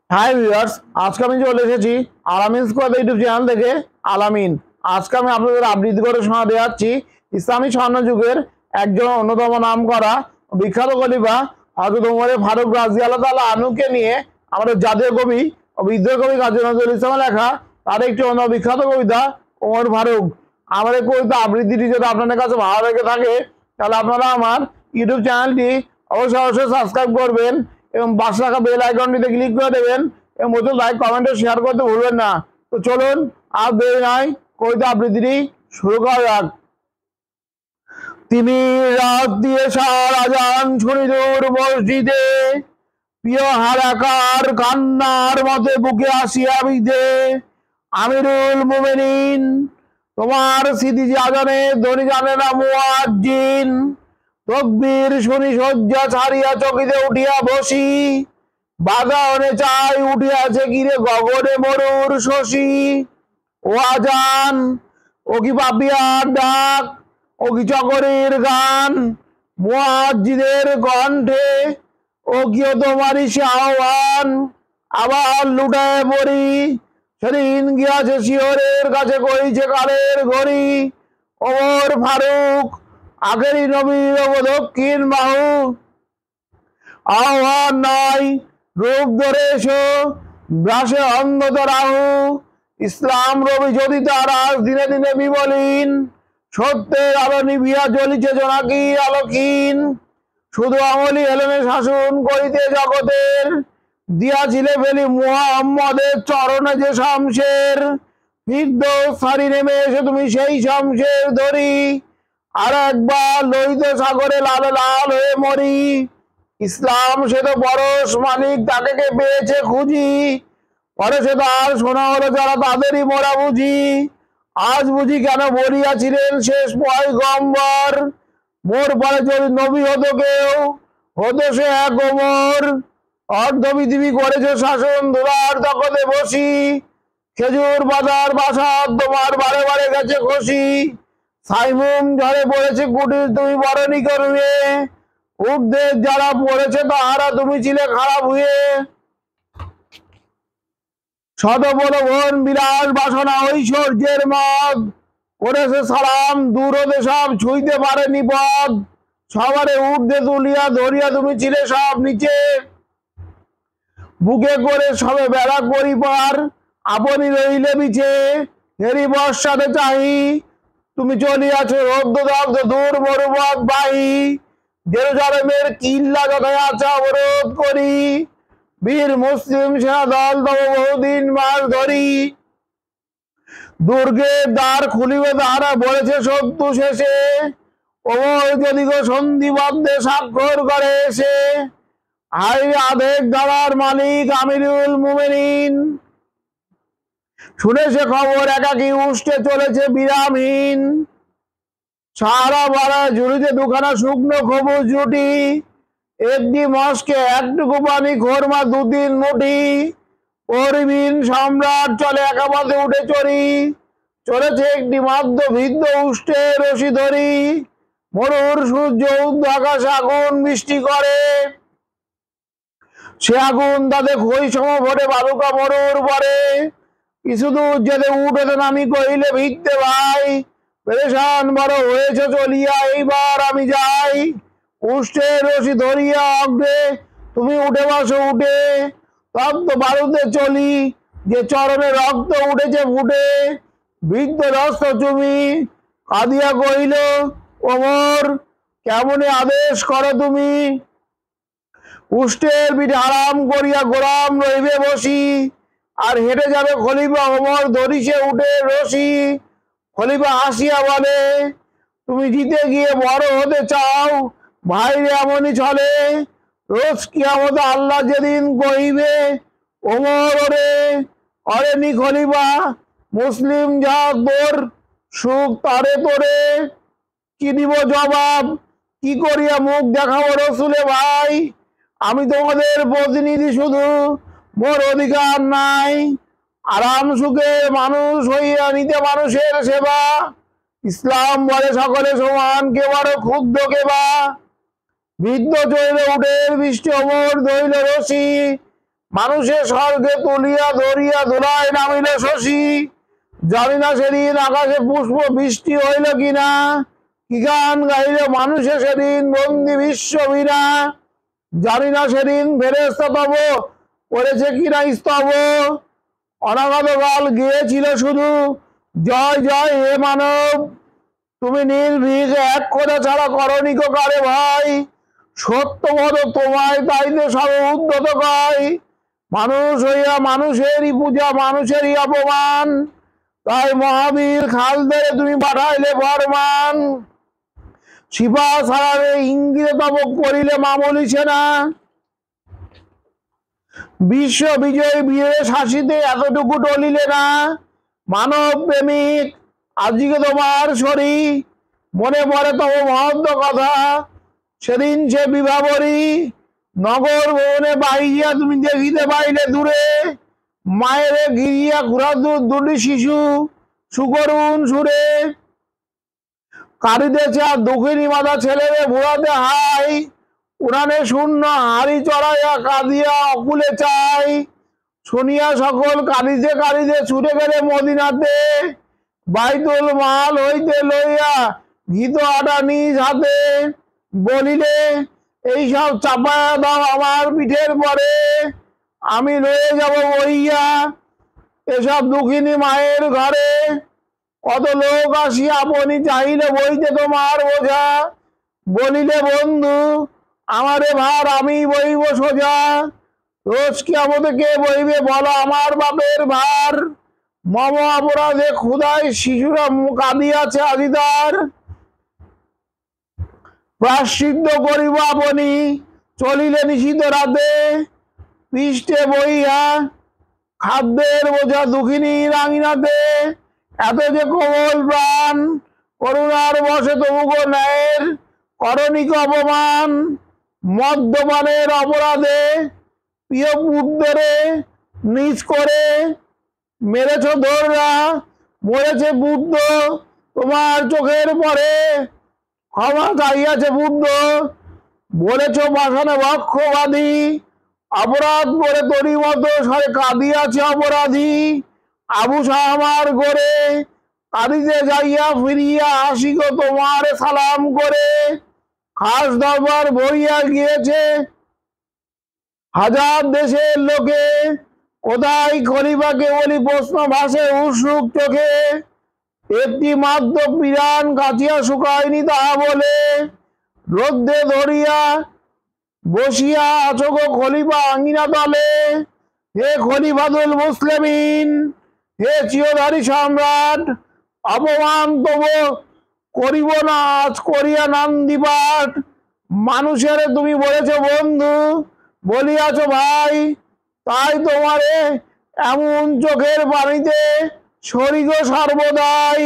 Hi viewers, আজকে আমি চলে এসেছি আলামিন স্কোয়াড ইউটিউব চ্যানেল থেকে। আলামিন, আজকে আমি আপনাদের আবৃত্তি করে শোনাতে যাচ্ছি ইসলামী স্বর্ণযুগের একজন অন্যতম নামকরা বিখ্যাত খলিফা হযরত ওমর ফারুক রাদিয়াল্লাহু তাআলা আনহুকে নিয়ে আমাদের জাতীয় কবি ও বিদ্রোহী কবি কাজী নজরুল ইসলামের লেখা তার একটি অন্য বিখ্যাত কবিতা ওমর ফারুক। আমার এই কবিতা আবৃত্তিটি যদি আপনাদের কাছে ভালো লেগে থাকে তাহলে আপনারা আমার ইউটিউব চ্যানেলটি অবশ্যই সাবস্ক্রাইব করবেন এবং পাশে থাকা বেল আইকনটিতে ক্লিক করে দেবেন এবং মতো লাইক কমেন্ট ও শেয়ার করতে ভুলবেন না। তো চলুন আর দেরি নাই, কবিতা আবৃত্তিটি শুরু করা যাক। তিনি রাত দিয়ে সারা যান শুনি দূর মসজিদে, প্রিয় হারাকার কান্নার মতে বুকে আসিয়া বিধে। আমিরুল মুমিনিন, তোমার স্মৃতি জানে ধনী জানে না মুয়াজ্জিন। তকবীর শুনি শয্যা ছাড়িয়া চকিতে উঠিয়া বসি, বাগানে চাই উঠিয়াছে কিরে গগনে মরুর শশী। ও আজান, ও কি পাপিয়ার ডাক, ও কি চকরের গান, মুয়াজ্জিদের কণ্ঠে ও কি তোমারই সে আহ্বান। আবার লুটায় পড়ি, সেদিন গিয়াছে শিহরের কাছে কইছে কালের ঘড়ি। ওমর ফারুক, আখেরি নবীর দক্ষিণ বাহু, আহ্বান নাই রূপ ধরে এসো ব্রাসে অন্ধত রাহু। ইসলাম রবি যদি তার আজ দিনে দিনে বিমলিন, সত্যের আলো নিভিয়া জ্বলিছে জোনাকি আলোকিন। শুধু আমলি হেলেনে শাসন করিতে জগতের, দিয়াছিলে ফেলি মুহাম্মদের চরণে যে শামশের। ফিরদৌস ছাড়ি নেমে এসে তুমি সেই শামশের ধরি, আর একবার লইতে সাগরে লাল লাল হয়ে মরি। ইসলাম সে তো পরশ মালিক, তাকে কে পেয়েছে খুঁজি, পরে সে তার শোনা হলো যারা তাদেরই মোরা বুঝি। আজ বুঝি কেন বলিয়াছিলেন শেষ পয়গম্বর, মোর পরে যদি নবী হতো কেউ হতো সে এক ওমর। অর্ধ পৃথিবী করেছে শাসন ধুলার তকতে বসি, খেজুর বাজার বাসার তোমার বারে বারে গেছে খুশি। সাইমুম ঝরে পড়েছে কুটির তুমি বরণী করবে, উর্ধের যারা পড়েছে তাহারা তুমি ছিলে খারাপ হয়ে। শতপ্রলোভন বিলাস বাসনা ঐশ্বর্যের মদ, করেছে সালাম দূর হতে সব ছুঁইতে পারেনি পদ। সবারে ঊর্ধ্বে তুলিয়া ধরিয়া তুমি ছিলে সব নিচে, বুকে করে সবে বেড়া করি পার আপনি রইলে বিছে। হেরি বর্ষাতে চাহি তুমি চলিয়াছ রৌদ্রদগ্ধ দূর মরুপথ বাহি। জেরুজালেমের কিল্লা যথায় আছা অবরোধ করি, বীর মুসলিম সেনা দল তব বহুদিন মাস ধরি। দুর্গের দ্বার খুলিবে তাহারা বলেছে শত্রু শেষে, ওমর যদি গো সন্ধিবদ্ধে স্বাক্ষর করে এসে। হাই আধেক দাদার মালিক আমিরুল মুমিনিন, শুনে সে খবর একাকি উষ্টে চলেছে বিরামহীন। সারা বাড়ায় ঝুড়িতে দুখানা শুকনো খবুজ রুটি, একটি মস্কে একটুকু পানি খোরমা দুদিন মুঠি। পরিবীন সম্রাট চলে একা পথে উঠে চড়ি, চলেছে একটি মাদ্য ভিদ্য উষ্টে রশি ধরি। মরুর সূর্য ঊর্ধ্ব আকাশে আগুন বৃষ্টি করে, সে আগুন তাতে খই সম ভরে বালুকা মরুর পরে। কিছু দূর যেতে উঠেতে নামি কহিলে ভিড়তে ভাই, পেরেশান বড় হয়েছে চলিয়া এইবার আমি যাই। উষ্টের রশি ধরিয়া অগ্রে তুমি উঠে বসো উঠে, তপ্ত বারুদে চলি যে চরণে রক্ত উঠেছে ফুটে। বৃদ্ধ রস্ত চুমি কাঁদিয়া কহিল ওমর, কেমনে আদেশ করো তুমি। উষ্টের পিঠে আরাম করিয়া গোলাম রইবে বসি, আর হেঁটে যাবে খলিফা ওমর ধরিছে উঠে রশি। খলিফা হাসিয়া বলে, তুমি জিতে গিয়ে বড় হতে চাও ভাইরে এমনই চলে। রোজ কিয়ামতে আল্লাহ যেদিন কহিবে ওমর ওরে, অরে নি খলিফা মুসলিম যা তোর সুখ তারে তোরে। কি দিব জবাব, কি করিয়া মুখ দেখাবো রসুলে ভাই। আমি তোমাদের প্রতিনিধি শুধু, মোর অধিকার নাই। আরাম সুখে মানুষ হইয়া নিতে মানুষের সেবা, ইসলাম বলে সকলে সমান কে বড় ক্ষুদ্র কে বা। বৃদ্ধ চৈল উঠে বৃষ্টি অমর ধইল রশি, মানুষের স্বর্গে তুলিয়া ধরিয়া ধুলায় নামিল শশী। জানি না সেদিন আকাশে পুষ্প বৃষ্টি হইল কিনা, কি গান গাইল মানুষে সেদিন বন্দি বিশ্ব বীণা। জানি না সেদিন ফেরেশতা তব করেছে কিনা স্তব, অনাগত কাল গিয়েছিল শুধু জয় জয় হে মানব। তুমি নির্ভীক এক কথা ছাড়া করণিক কারে ভাই, সত্যবদ তোমায় তাইতে সব উদ্ধত কয়। মানুষ হইয়া মানুষেরই পূজা মানুষেরই অপমান, তাই মহাবীর খালদের তুমি পাঠাইলে ফরমান। সিপা ছাড়ারে ইঙ্গিতে তব করিলে মামুলি সেনা, বিশ্ব বিজয় বীরের শাসিতে এতটুকু টলিলে না। মানব প্রেমিক আজকে তোমার শরী, মনে পড়ে তব মহত্ব কথা। সেদিন সে বিভাবরী নগর ভবনে বাহিয়া তুমি দেখিতে পাইলে দূরে, মায়ের গিরিয়া ঘুরাদুর দুটি শিশু সুকরুণ সুরে। কাঁদিতেছে আর দুঃখিনী মাতা ছেলেরে ভুলাতে হাই, উড়ানে শূন্য হাড়ি চড়াইয়া কাঁদিয়া অকুলে চাই। শুনিয়া সকল কাঁদিতে কাঁদিতে ছুটে গেলে মদিনাতে, বাইতুল মাল হইতে লইয়া ঘিত আটা নিজ হাতে। বলিলে এইসব চাপায়া দাও আমার পিঠের পরে, আমি লয়ে যাব বইয়া এসব দুঃখিনী মায়ের ঘরে। কত লোক আসিয়া আপনি চাইলে বইতে তোমার বোঝা, বলিলে বন্ধু আমারে ভার আমি বইব সোজা। রোজ কিয়ামতে কে বইবে বলো আমার বাপের ভার, মম অপরাধে ক্ষুধায় শিশুরা কাঁদিয়াছে আজিদার। প্রায়শ্চিত্ত করিব আপনি চলিলে নিশীত রাতে, পৃষ্ঠে বইয়া খাদ্যের বোঝা দুঃখিনী রাঙিনাতে। এত যে কোমল প্রাণ করুণার বসে তবুগো ন্যায়ের করণিক অপমান। মদ্যপানের অপরাধে প্রিয় পুত্রে নিজ করে মেরেছ ধররা, মরেছে বুদ্ধ তোমার চোখের পরে, ক্ষমা চাইয়াছে বুদ্ধ বলেছ পাষাণে বক্ষবাদী। অপরাধ করে তরি মতো সরে কাঁদিয়াছে অপরাধী। আবু সাহামার গড়ে কাঁদিতে যাইয়া ফিরিয়া আসিগ তোমার সালাম করে। খাস দরবার ভরিয়া গিয়েছে হাজার দেশের লোকে, কোথায় খলিফাকে বলি প্রশ্ন ভাসে উৎসুক চোখে। একটি মাত্র পিরান কাচিয়া শুকায়নি তাহা বলে, রোদ্রে ধরিয়া বসিয়া আছো গো খলিফা আঙ্গিনা তলে। হে খলিফাতুল মুসলিমিন, হে চিরধারী সম্রাট, অপমান তব করিব না আজ করিয়া নান্দি পাঠ। মানুষের তুমি বলেছ বন্ধু বলিয়াছ ভাই, তাই তোমারে এমন চোখের পানিতে সরিগ সর্বদাই।